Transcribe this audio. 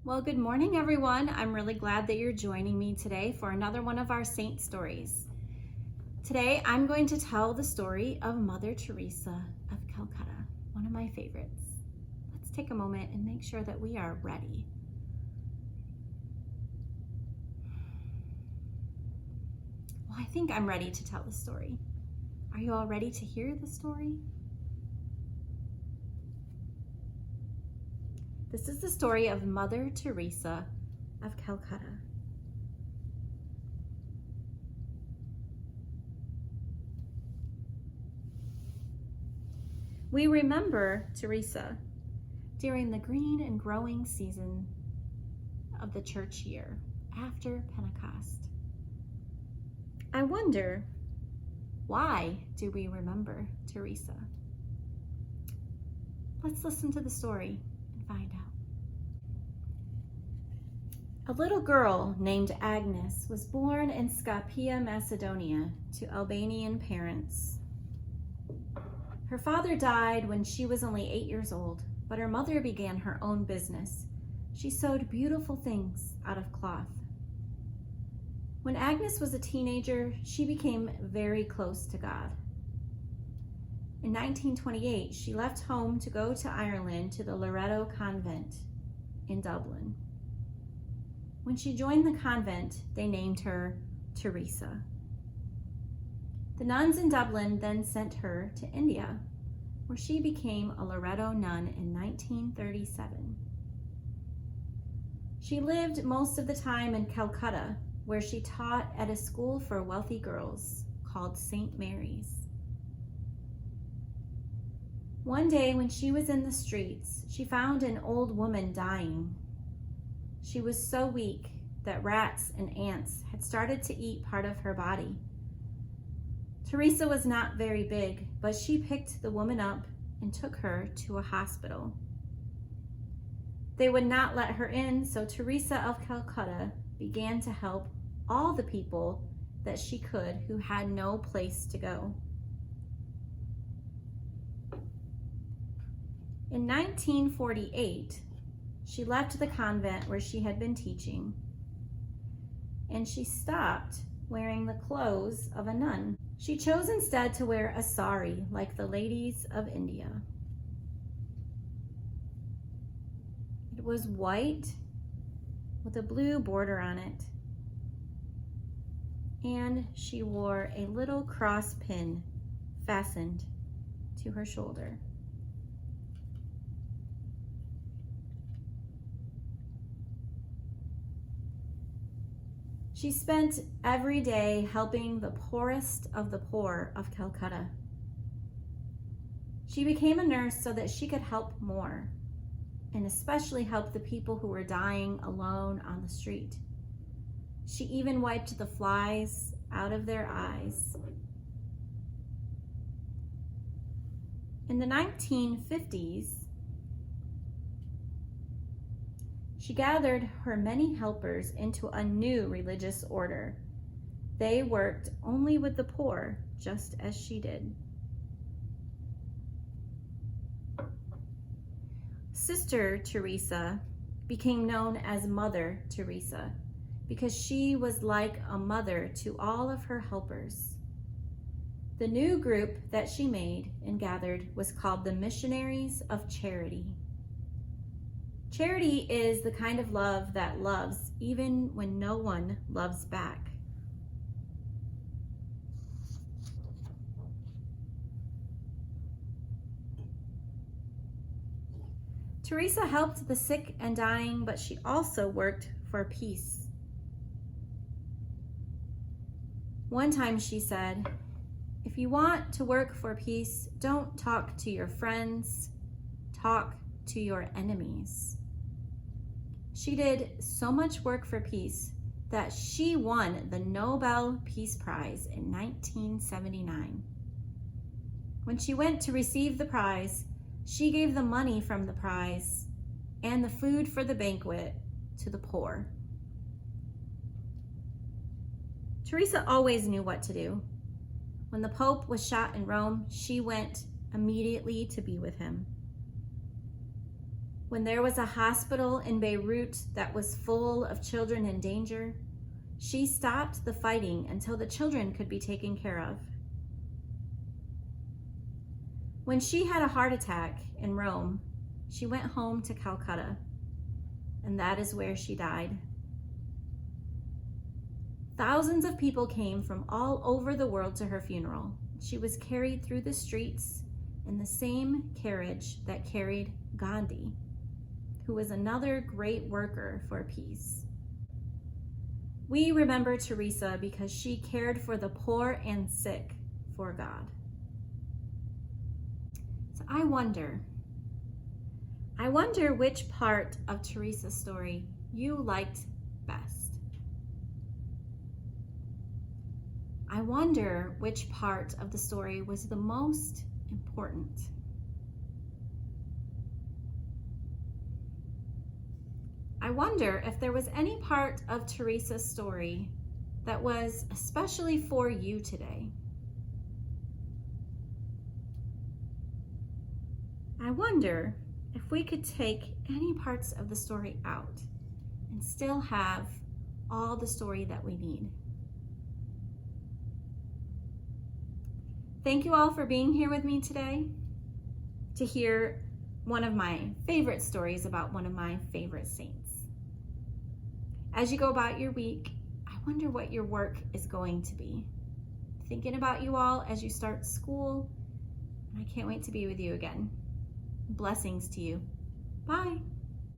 Well, good morning, everyone. I'm really glad that you're joining me today for another one of our saint stories. Today, I'm going to tell the story of Mother Teresa of Calcutta, one of my favorites. Let's take a moment and make sure that we are ready. Well, I think I'm ready to tell the story. Are you all ready to hear the story? This is the story of Mother Teresa of Calcutta. We remember Teresa during the green and growing season of the church year after Pentecost. I wonder, why do we remember Teresa? Let's listen to the story and find out. A little girl named Agnes was born in Skopje, Macedonia, to Albanian parents. Her father died when she was only 8 years old, but her mother began her own business. She sewed beautiful things out of cloth. When Agnes was a teenager, she became very close to God. In 1928, she left home to go to Ireland to the Loreto Convent in Dublin. When she joined the convent, they named her Teresa. The nuns in Dublin then sent her to India, where she became a Loreto nun in 1937. She lived most of the time in Calcutta, where she taught at a school for wealthy girls called St. Mary's. One day when she was in the streets, she found an old woman dying. She was so weak that rats and ants had started to eat part of her body. Teresa was not very big, but she picked the woman up and took her to a hospital. They would not let her in, so Teresa of Calcutta began to help all the people that she could who had no place to go. In 1948, she left the convent where she had been teaching, and she stopped wearing the clothes of a nun. She chose instead to wear a sari like the ladies of India. It was white with a blue border on it, and she wore a little cross pin fastened to her shoulder. She spent every day helping the poorest of the poor of Calcutta. She became a nurse so that she could help more, and especially help the people who were dying alone on the street. She even wiped the flies out of their eyes. In the 1950s, she gathered her many helpers into a new religious order. They worked only with the poor, just as she did. Sister Teresa became known as Mother Teresa because she was like a mother to all of her helpers. The new group that she made and gathered was called the Missionaries of Charity. Charity is the kind of love that loves even when no one loves back. Teresa helped the sick and dying, but she also worked for peace. One time she said, "If you want to work for peace, don't talk to your friends, talk to your enemies." She did so much work for peace that she won the Nobel Peace Prize in 1979. When she went to receive the prize, she gave the money from the prize and the food for the banquet to the poor. Teresa always knew what to do. When the Pope was shot in Rome, she went immediately to be with him. When there was a hospital in Beirut that was full of children in danger, she stopped the fighting until the children could be taken care of. When she had a heart attack in Rome, she went home to Calcutta, and that is where she died. Thousands of people came from all over the world to her funeral. She was carried through the streets in the same carriage that carried Gandhi, who was another great worker for peace. We remember Teresa because she cared for the poor and sick for God. So I wonder which part of Teresa's story you liked best. I wonder which part of the story was the most important. I wonder if there was any part of Teresa's story that was especially for you today. I wonder if we could take any parts of the story out and still have all the story that we need. Thank you all for being here with me today to hear one of my favorite stories about one of my favorite saints. As you go about your week, I wonder what your work is going to be. Thinking about you all as you start school, and I can't wait to be with you again. Blessings to you. Bye.